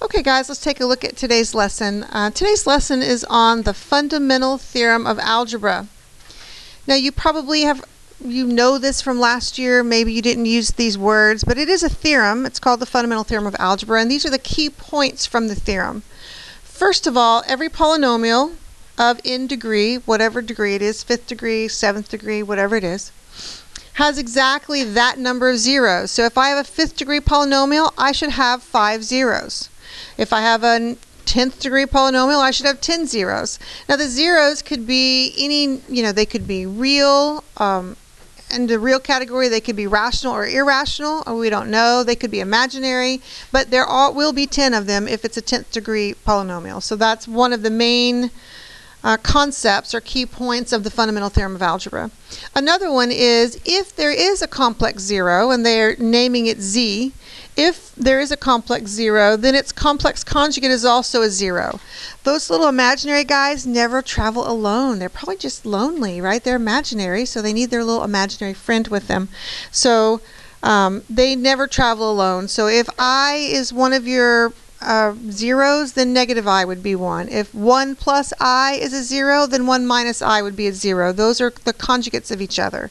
Okay guys, let's take a look at today's lesson. Today's lesson is on the fundamental theorem of algebra. Now you probably know this from last year, maybe you didn't use these words, but it is a theorem. It's called the fundamental theorem of algebra, and these are the key points from the theorem. First of all, every polynomial of n degree, whatever degree it is, 5th degree, 7th degree, whatever it is, has exactly that number of zeros. So if I have a 5th degree polynomial, I should have 5 zeros. If I have a 10th degree polynomial, I should have 10 zeros. Now the zeros could be any, they could be real, in the real category they could be rational or irrational, or we don't know. They could be imaginary, but there will be 10 of them if it's a 10th degree polynomial. So that's one of the main concepts or key points of the fundamental theorem of algebra. Another one is if there is a complex zero, and they're naming it z, if there is a complex zero, then its complex conjugate is also a zero. Those little imaginary guys never travel alone. They're probably just lonely, right? They're imaginary, so they need their little imaginary friend with them. So they never travel alone. So if I is one of your zeros, then negative I would be 1. If 1 plus I is a 0, then 1 minus I would be a 0. Those are the conjugates of each other.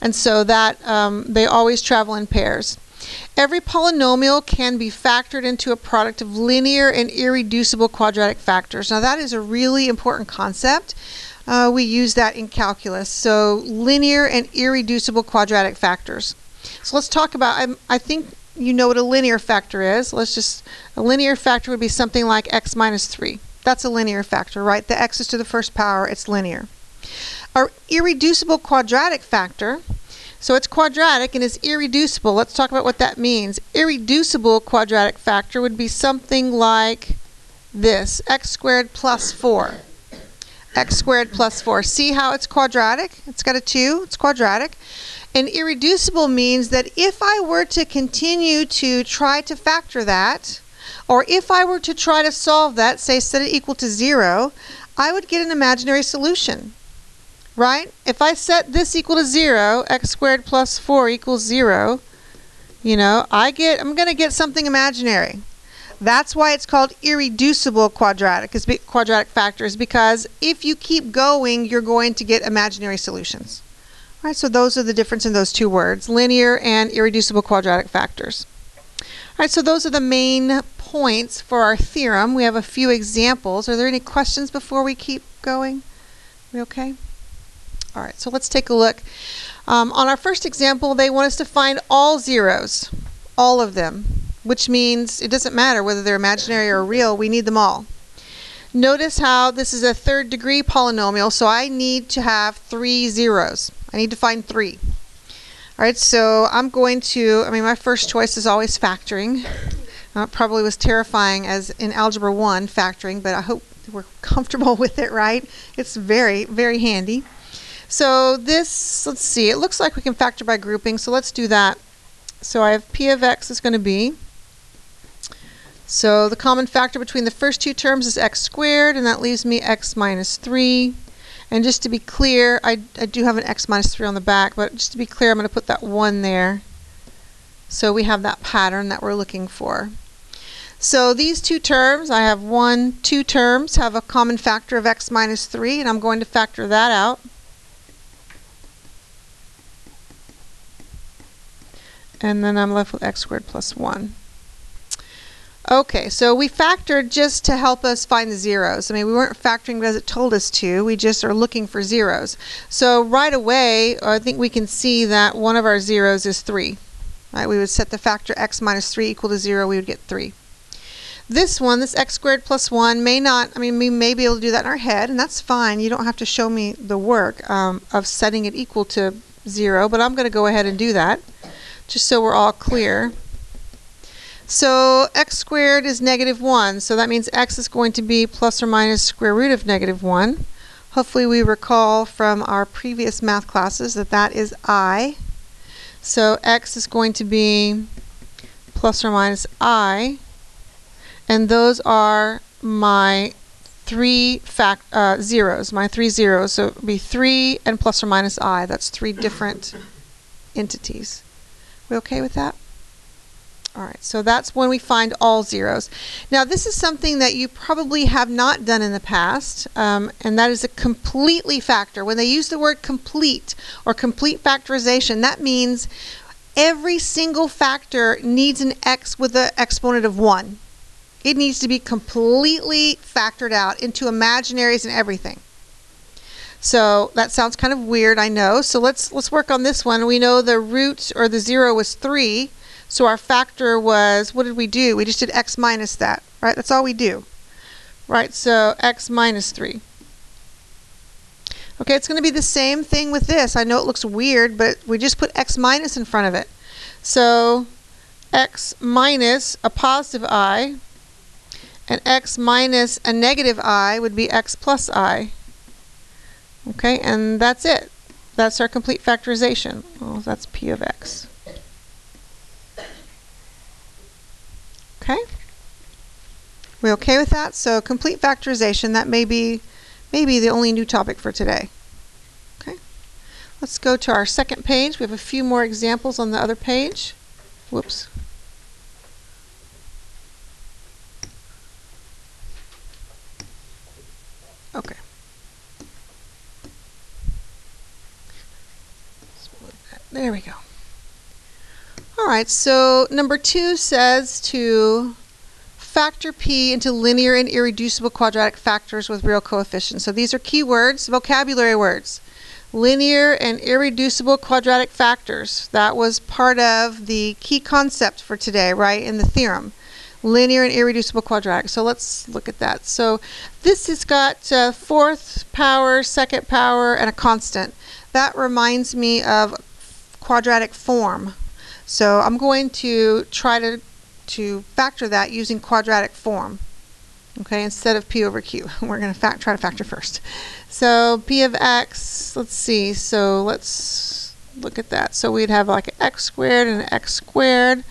And so that they always travel in pairs. Every polynomial can be factored into a product of linear and irreducible quadratic factors. Now that is a really important concept. We use that in calculus. So linear and irreducible quadratic factors. So let's talk about, I think you know what a linear factor is. A linear factor would be something like x minus 3. That's a linear factor, right? The x is to the first power, it's linear. Our irreducible quadratic factor, so it's quadratic and it's irreducible. Let's talk about what that means. Irreducible quadratic factor would be something like this, x squared plus 4. X squared plus 4. See how it's quadratic? It's got a 2, it's quadratic. And irreducible means that if I were to continue to try to factor that, or if I were to try to solve that, say set it equal to 0, I would get an imaginary solution. Right? If I set this equal to 0, x squared plus 4 equals 0, I'm going to get something imaginary. That's why it's called irreducible quadratic factors, because if you keep going, you're going to get imaginary solutions. All right, so those are the difference in those two words, linear and irreducible quadratic factors. All right, so those are the main points for our theorem. We have a few examples. Are there any questions before we keep going? We okay? All right, so let's take a look. On our first example, they want us to find all zeros, all of them, which means it doesn't matter whether they're imaginary or real, we need them all. Notice how this is a 3rd degree polynomial, so I need to have 3 zeros. I need to find 3. All right, so I'm going to, my first choice is always factoring. It probably was terrifying as in Algebra 1, factoring, but I hope we're comfortable with it, right? It's very, very handy. So this, let's see, it looks like we can factor by grouping, so let's do that. So I have p of x is going to be, so the common factor between the first two terms is x squared, and that leaves me x minus 3. And just to be clear, I do have an x minus 3 on the back, but just to be clear, I'm going to put that 1 there. So we have that pattern that we're looking for. So these two terms, I have 2 terms, have a common factor of x minus 3, and I'm going to factor that out. And then I'm left with x squared plus 1. Okay, so we factored just to help us find the zeros. We weren't factoring because it told us to. We just are looking for zeros. So right away, I think we can see that one of our zeros is 3. Right, we would set the factor x minus 3 equal to 0. We would get 3. This one, this x squared plus 1, may not, we may be able to do that in our head, and that's fine. You don't have to show me the work of setting it equal to 0, but I'm going to go ahead and do that, just so we're all clear. So x squared is negative 1, so that means x is going to be plus or minus square root of negative 1. Hopefully we recall from our previous math classes that that is I. So x is going to be plus or minus I, and those are my 3 zeros, my 3 zeros. So it would be 3 and plus or minus I. That's 3 different entities. We okay with that? All right, so that's when we find all zeros. Now, this is something that you probably have not done in the past, and that is a completely factor. When they use the word complete or complete factorization, that means every single factor needs an x with an exponent of 1. It needs to be completely factored out into imaginaries and everything. So that sounds kind of weird, I know. So let's work on this one. We know the root or the 0 was 3. So our factor was, what did we do? We just did x minus that, right? That's all we do, right? So x minus 3. Okay, it's going to be the same thing with this. I know it looks weird, but we just put x minus in front of it. So x minus a positive I and x minus a negative I would be x plus I. Okay, and that's it. That's our complete factorization. Well, that's p of x. Okay? We okay with that? So complete factorization, that may be the only new topic for today. Okay? Let's go to our second page. We have a few more examples on the other page. Whoops. Okay. There we go. All right, so number 2 says to factor p into linear and irreducible quadratic factors with real coefficients. So these are key words, vocabulary words. Linear and irreducible quadratic factors. That was part of the key concept for today, right, in the theorem. Linear and irreducible quadratic. So let's look at that. So this has got fourth power, second power, and a constant. That reminds me of quadratic form. So I'm going to try to factor that using quadratic form, okay, instead of p over q. We're going to try to factor first. So p of x, let's see, so let's look at that. So we'd have like an x squared and an x squared.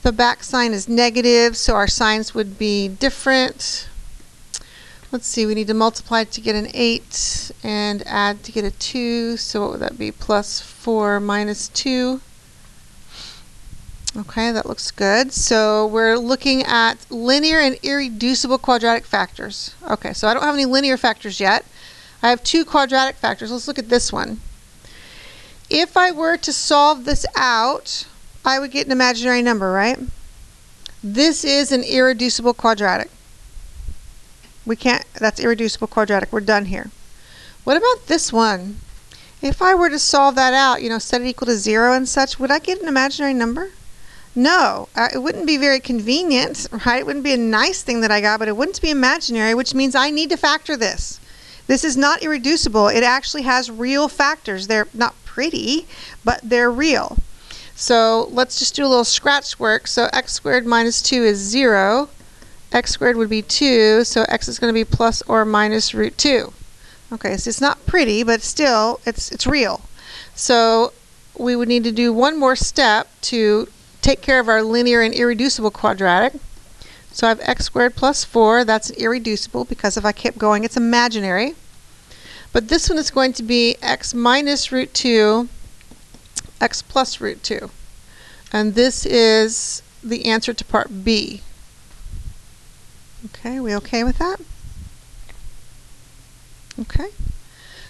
The back sign is negative, so our signs would be different. Let's see, we need to multiply to get an 8 and add to get a 2. So what would that be? Plus 4 minus 2. Okay, that looks good. So we're looking at linear and irreducible quadratic factors. Okay, so I don't have any linear factors yet. I have 2 quadratic factors. Let's look at this one. If I were to solve this out, I would get an imaginary number, right? This is an irreducible quadratic. We can't, that's irreducible quadratic. We're done here. What about this one? If I were to solve that out, you know, set it equal to 0 and such, would I get an imaginary number? No, it wouldn't be very convenient, right? It wouldn't be a nice thing that I got, but it wouldn't be imaginary, which means I need to factor this. This is not irreducible. It actually has real factors. They're not pretty, but they're real. So let's just do a little scratch work. So x squared minus 2 is 0. X squared would be 2, so x is going to be plus or minus root 2. Okay, so it's not pretty, but still, it's real. So we would need to do one more step to take care of our linear and irreducible quadratic. So I have x squared plus 4. That's irreducible because if I kept going, it's imaginary. But this one is going to be x minus root 2, x plus root 2. And this is the answer to part B. Okay, we okay with that? Okay.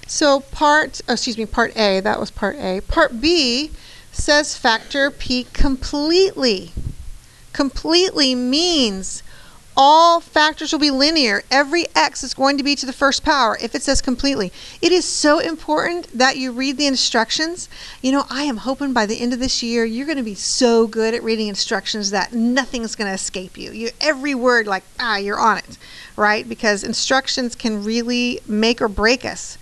So part A, that was part A. Part B says factor p completely. Completely means all factors will be linear. Every x is going to be to the first power if it says completely. It is so important that you read the instructions. You know, I am hoping by the end of this year you're going to be so good at reading instructions that nothing's going to escape you. Every word, like, you're on it, right? Because instructions can really make or break us.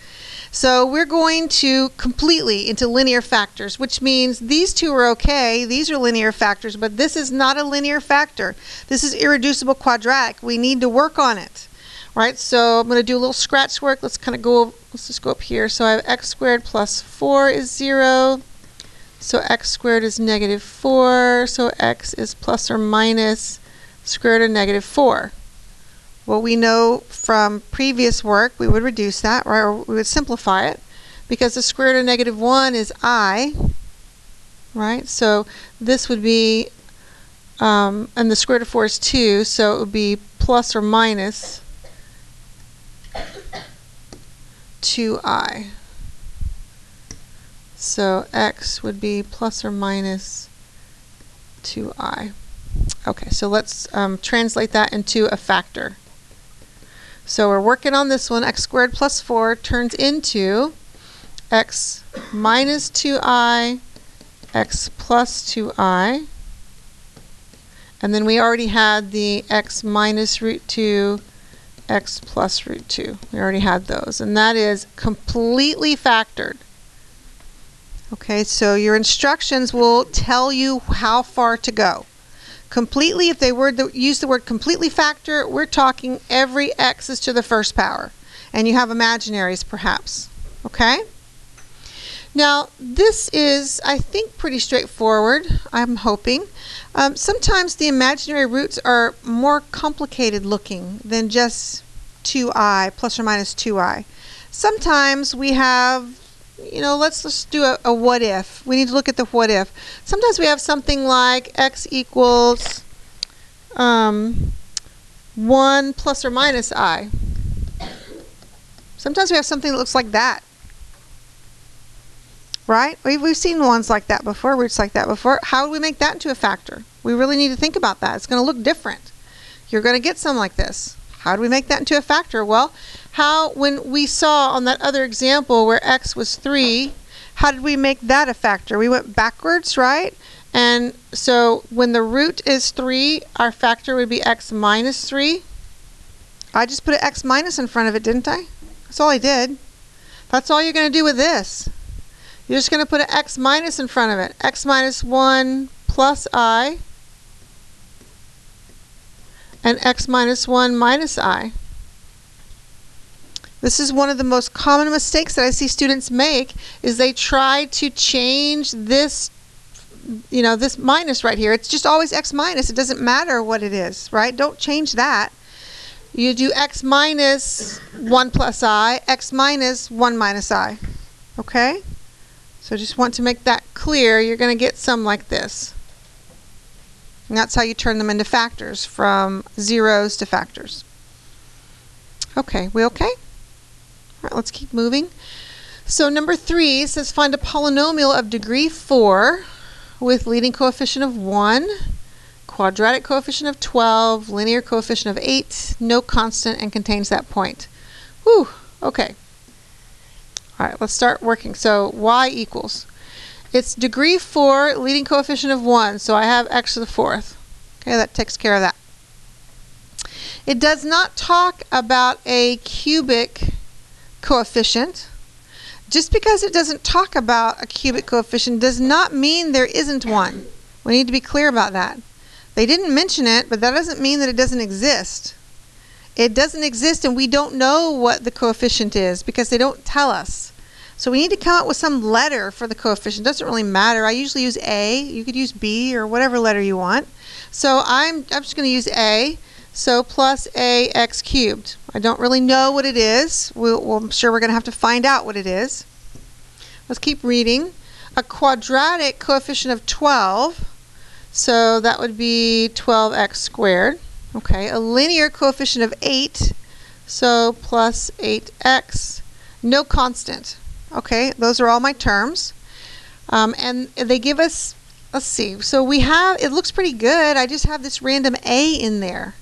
So we're going to completely into linear factors, which means these two are okay. These are linear factors, but this is not a linear factor. This is irreducible quadratic. We need to work on it, right? So I'm going to do a little scratch work. Let's just go up here. So I have x squared plus 4 is 0. So x squared is negative 4. So x is plus or minus square root of negative 4. Well, we know from previous work we would reduce that, right, or we would simplify it, because the square root of negative 1 is I, right? So this would be and the square root of 4 is 2, so it would be plus or minus 2i. So x would be plus or minus 2i. Okay, so let's translate that into a factor. So we're working on this one. X squared plus 4 turns into x minus 2i, x plus 2i. And then we already had the x minus root 2, x plus root 2. We already had those. And that is completely factored. Okay, so your instructions will tell you how far to go. Completely, if they were to use the word completely factor, we're talking every x is to the first power. And you have imaginaries perhaps. Okay? Now, this is, I think, pretty straightforward, I'm hoping. Sometimes the imaginary roots are more complicated looking than just 2i, plus or minus 2i. Sometimes we have, you know, let's just do a what if. We need to look at the what if. Sometimes we have something like x equals 1 plus or minus I. Sometimes we have something that looks like that. Right? We've seen ones like that before, roots like that before. How do we make that into a factor? We really need to think about that. It's going to look different. You're going to get some like this. How do we make that into a factor? Well, when we saw on that other example where x was 3, how did we make that a factor? We went backwards, right? And so when the root is 3, our factor would be x minus 3. I just put an x minus in front of it, didn't I? That's all I did. That's all you're going to do with this. You're just going to put an x minus in front of it. X minus 1 plus I and x minus 1 minus I. This is one of the most common mistakes that I see students make, is they try to change this, you know, this minus right here. It's just always x minus. It doesn't matter what it is, right? Don't change that. You do x minus 1 plus I, x minus 1 minus I. Okay? So just want to make that clear. You're going to get some like this. And that's how you turn them into factors, from zeros to factors. Okay, we okay? All right, let's keep moving. So number 3 says find a polynomial of degree 4 with leading coefficient of 1, quadratic coefficient of 12, linear coefficient of 8, no constant, and contains that point. Whew, okay. All right, let's start working. So y equals, it's degree 4, leading coefficient of 1, so I have x to the 4th. Okay, that takes care of that. It does not talk about a cubic coefficient. Just because it doesn't talk about a cubic coefficient does not mean there isn't one. We need to be clear about that. They didn't mention it, but that doesn't mean that it doesn't exist. It doesn't exist, and we don't know what the coefficient is because they don't tell us. So we need to come up with some letter for the coefficient. It doesn't really matter. I usually use A. You could use B or whatever letter you want. So I'm just going to use A. So plus ax cubed. I don't really know what it is. I'm sure we're going to have to find out what it is. Let's keep reading. A quadratic coefficient of 12. So that would be 12x squared. Okay, a linear coefficient of 8, so plus 8x, no constant. Okay, those are all my terms. And they give us, let's see, so we have, it looks pretty good. I just have this random a in there.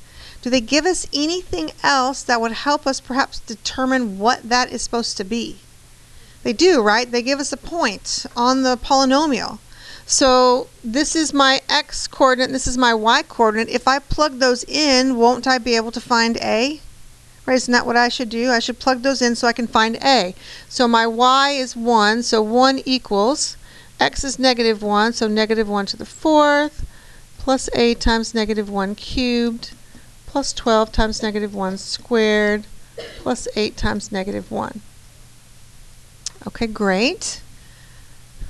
Do they give us anything else that would help us perhaps determine what that is supposed to be? They do, right? They give us a point on the polynomial. So this is my x coordinate and this is my y coordinate. If I plug those in, won't I be able to find a? Right, isn't that what I should do? I should plug those in so I can find a. So my y is 1, so 1 equals, x is negative 1, so negative 1 to the 4th, plus a times negative 1 cubed, plus 12 times negative 1 squared, plus 8 times negative 1. Okay, great.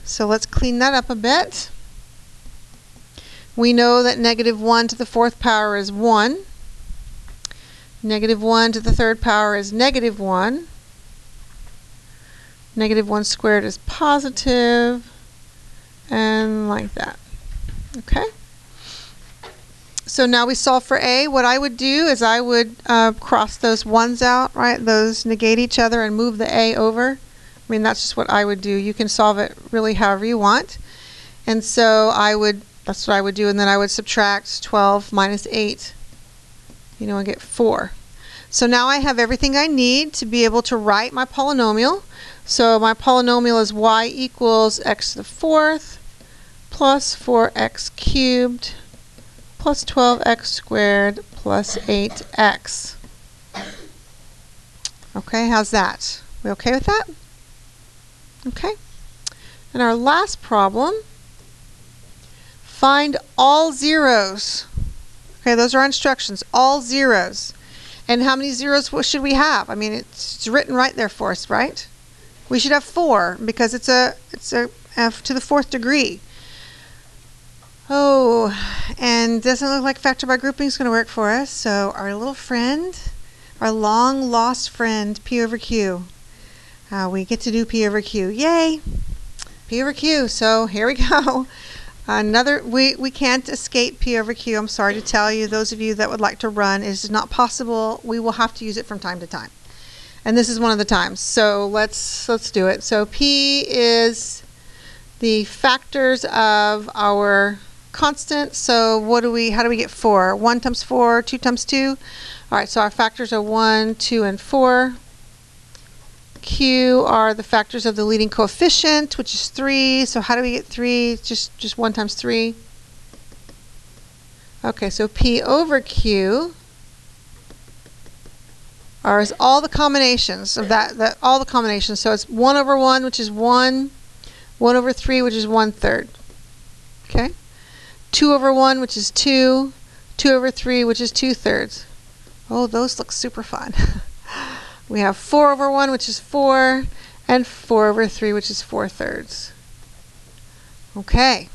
So let's clean that up a bit. We know that negative 1 to the 4th power is 1. Negative 1 to the 3rd power is negative 1. Negative 1 squared is positive, and like that. Okay? So now we solve for a. What I would do is I would cross those ones out, right? Those negate each other and move the a over. I mean, that's just what I would do. You can solve it really however you want. And so that's what I would do. And then I would subtract 12 minus 8, and get 4. So now I have everything I need to be able to write my polynomial. So my polynomial is y equals x to the 4th plus 4x cubed plus 12x squared plus 8x. Okay, how's that? We okay with that? Okay. And our last problem, find all zeros. Okay, those are our instructions, all zeros. And how many zeros should we have? I mean, it's written right there for us, right? We should have 4 because it's a f to the 4th degree. Oh, and doesn't look like factor by grouping is going to work for us. So our little friend, our long lost friend, P over Q. We get to do P over Q. Yay! P over Q. So here we go. We can't escape P over Q. I'm sorry to tell you, those of you that would like to run, it is not possible. We will have to use it from time to time. And this is one of the times. So let's do it. So P is the factors of our constant. So how do we get 4? 1 times 4, 2 times 2. All right, so our factors are 1, 2, and 4. Q are the factors of the leading coefficient, which is 3. So how do we get 3? Just 1 times 3. Okay, so P over Q are all the combinations of all the combinations. So it's 1 over 1, which is 1. 1 over 3, which is 1/3. Okay? 2 over 1, which is 2. 2 over 3, which is 2/3. Oh, those look super fun. We have 4 over 1, which is 4, and 4 over 3, which is 4/3. Okay.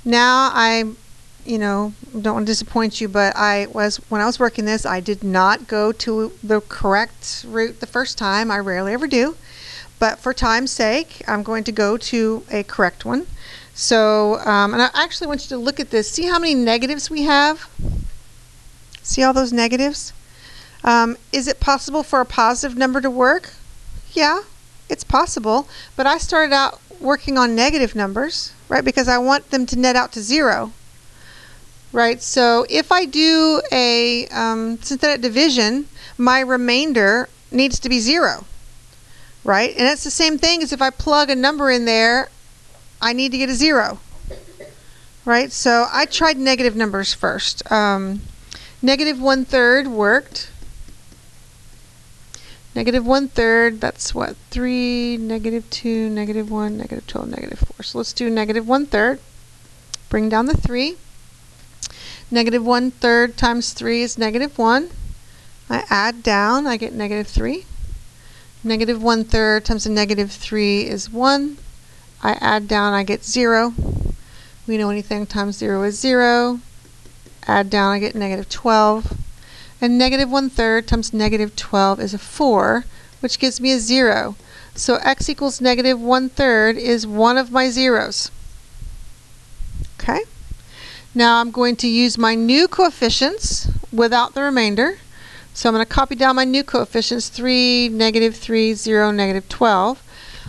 Now I don't want to disappoint you, but when I was working this, I did not go to the correct route the first time. I rarely ever do. But for time's sake, I'm going to go to a correct one. So, and I actually want you to look at this. See how many negatives we have? See all those negatives? Is it possible for a positive number to work? Yeah, it's possible. But I started out working on negative numbers, right? Because I want them to net out to 0. Right? So if I do a synthetic division, my remainder needs to be 0. Right? And it's the same thing as if I plug a number in there, I need to get a 0. Right? So I tried negative numbers first. Negative 1/3 worked. Negative 1/3, that's what? 3, negative 2, negative 1, negative 12, negative 4. So let's do negative 1/3. Bring down the 3. Negative 1/3 times 3 is negative 1. I add down, I get negative 3. Negative 1/3 times a negative 3 is 1. I add down, I get 0. We know anything times 0 is 0. Add down, I get negative 12. And negative 1/3 times negative 12 is a 4, which gives me a 0. So x equals negative 1/3 is one of my zeros. Okay? Now I'm going to use my new coefficients without the remainder. So I'm going to copy down my new coefficients, 3, negative 3, 0, negative 12.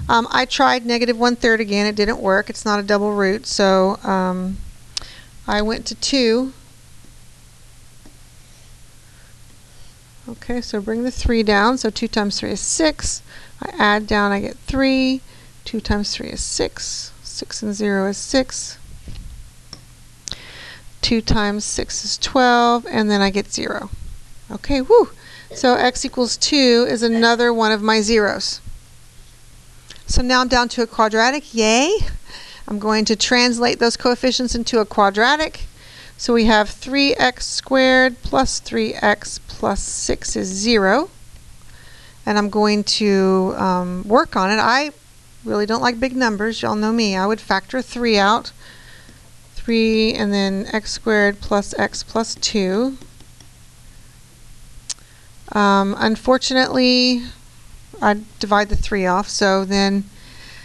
I tried negative 1/3 again. It didn't work. It's not a double root. So I went to 2. Okay, so bring the 3 down. So 2 times 3 is 6. I add down, I get 3. 2 times 3 is 6. 6 and 0 is 6. 2 times 6 is 12. And then I get 0. Okay, whoo! So x equals 2 is another one of my zeros. So now I'm down to a quadratic. Yay! I'm going to translate those coefficients into a quadratic. So we have 3x squared plus 3x plus 6 is 0. And I'm going to work on it. I really don't like big numbers. Y'all know me. I would factor 3 out. 3 and then x squared plus x plus 2. Unfortunately, I divide the 3 off, so then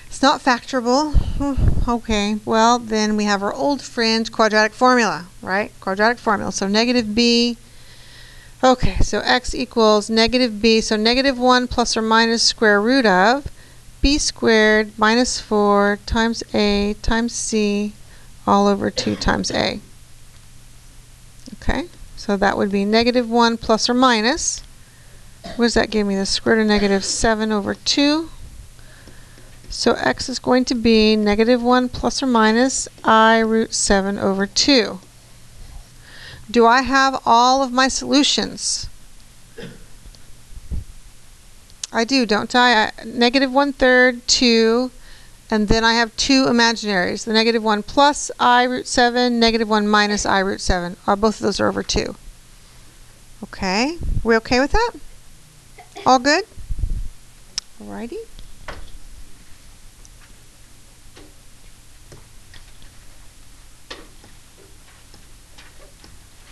it's not factorable. Okay, well, then we have our old friend quadratic formula, right? Quadratic formula. So negative b. Okay, so x equals negative b. So negative 1 plus or minus square root of b squared minus 4 times a times c all over 2 times a. Okay, so that would be negative 1 plus or minus. What does that give me? The square root of negative 7 over 2. So x is going to be negative 1 plus or minus I root 7 over 2. Do I have all of my solutions? I do, don't I? Negative 1/3, 2, and then I have two imaginaries. The negative 1 plus I root 7, negative 1 minus I root 7. Both of those are over 2. Okay, we okay with that? All good? Alrighty.